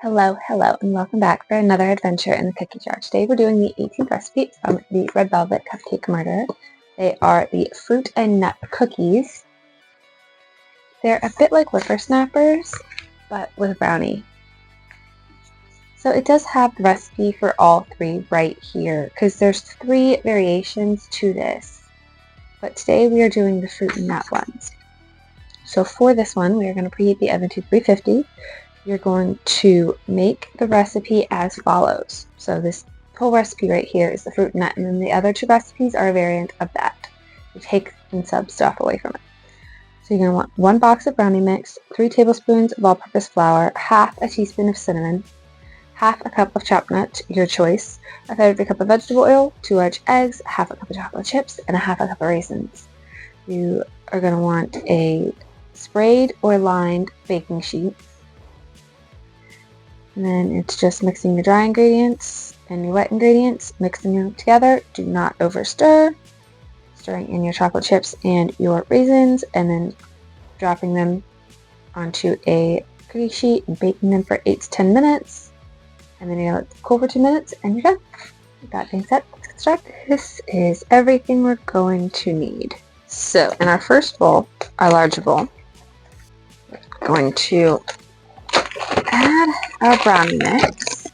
Hello, and welcome back for another adventure in the cookie jar. Today we're doing the 18th recipe from the Red Velvet Cupcake Murder. They are the fruit and nut cookies. They're a bit like whippersnappers, but with brownie. So it does have the recipe for all three right here, because there's 3 variations to this. But today we are doing the fruit and nut ones. So for this one, we are going to preheat the oven to 350. You're going to make the recipe as follows. So this whole recipe right here is the fruit and nut, and then the other 2 recipes are a variant of that. You take and sub stuff away from it. So you're going to want 1 box of brownie mix, 3 tablespoons of all-purpose flour, half a teaspoon of cinnamon, half a cup of chopped nuts, your choice, a third of a cup of vegetable oil, 2 large eggs, half a cup of chocolate chips, and a half a cup of raisins. You are going to want a sprayed or lined baking sheet. And then it's just mixing your dry ingredients and your wet ingredients, mixing them together. Do not over stir. Stirring in your chocolate chips and your raisins, and then dropping them onto a cookie sheet and baking them for 8 to 10 minutes. And then you let it cool for 2 minutes and you're done. With that being said, let's get started. This is everything we're going to need. So in our first bowl, our large bowl, we're going to add our brownie mix.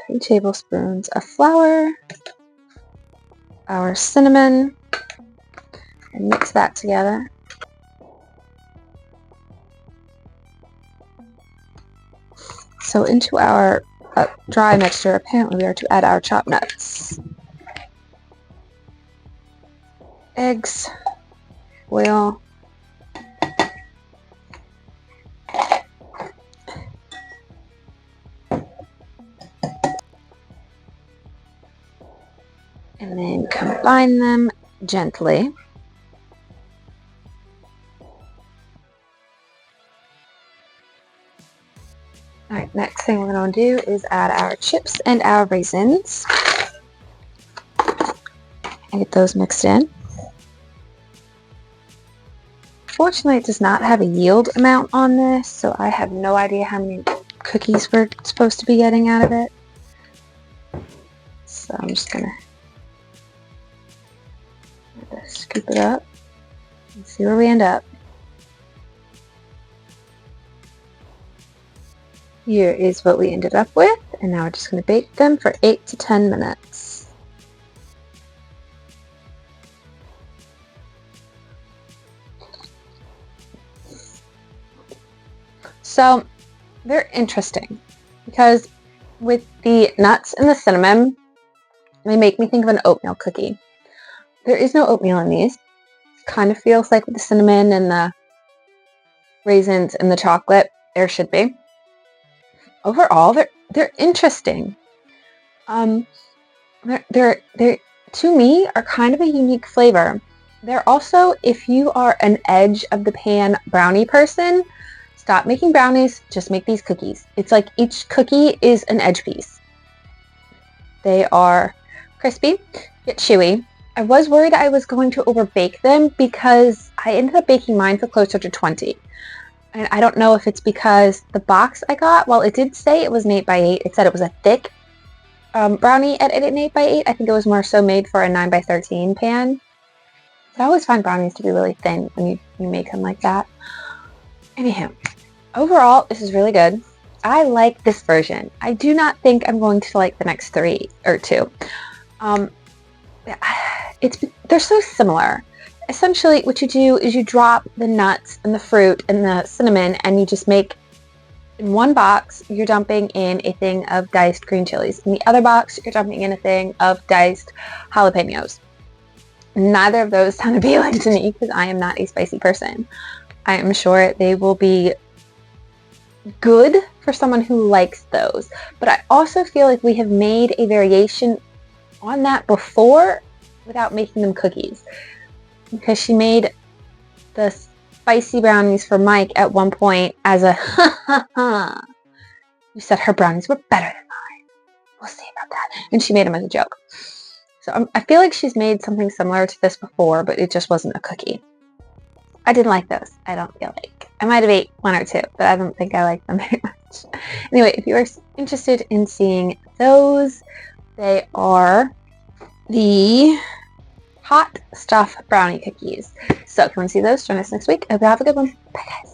Three tablespoons of flour, our cinnamon, and mix that together. So into our dry mixture, apparently we are to add our chopped nuts, eggs, oil, and then combine them gently. Alright, next thing we're going to do is add our chips and our raisins and get those mixed in. Fortunately, it does not have a yield amount on this, so I have no idea how many cookies we're supposed to be getting out of it. So I'm just going to scoop it up and see where we end up. Here is what we ended up with, and now we're just going to bake them for 8 to 10 minutes. So they're interesting because with the nuts and the cinnamon, they make me think of an oatmeal cookie. There is no oatmeal in these. It kind of feels like with the cinnamon and the raisins and the chocolate, there should be. Overall, they're interesting. They're to me are kind of a unique flavor. They're also, if you are an edge of the pan brownie person, stop making brownies, just make these cookies. It's like each cookie is an edge piece. They are crispy, yet chewy. I was worried I was going to overbake them because I ended up baking mine for closer to 20. And I don't know if it's because the box I got, while it did say it was an 8x8, it said it was a thick brownie at an 8x8. I think it was more so made for a 9x13 pan. But I always find brownies to be really thin when you make them like that. Anyhow, overall, this is really good. I like this version. I do not think I'm going to like the next 3 or 2. They're so similar. Essentially, what you do is you drop the nuts and the fruit and the cinnamon, and you just make, in one box, you're dumping in a thing of diced green chilies. In the other box, you're dumping in a thing of diced jalapenos. Neither of those sound appealing to me because I am not a spicy person. I am sure they will be good for someone who likes those. But I also feel like we have made a variation on that before without making them cookies. Because she made the spicy brownies for Mike at one point as a you said her brownies were better than mine. We'll see about that. And she made them as a joke. So I feel like she's made something similar to this before, but it just wasn't a cookie. I didn't like those. I don't feel like. I might have ate one or two, but I don't think I like them very much. Anyway, if you are interested in seeing those, they are the hot stuff brownie cookies. So if you want to see those, join us next week. I hope you have a good one. Bye, guys.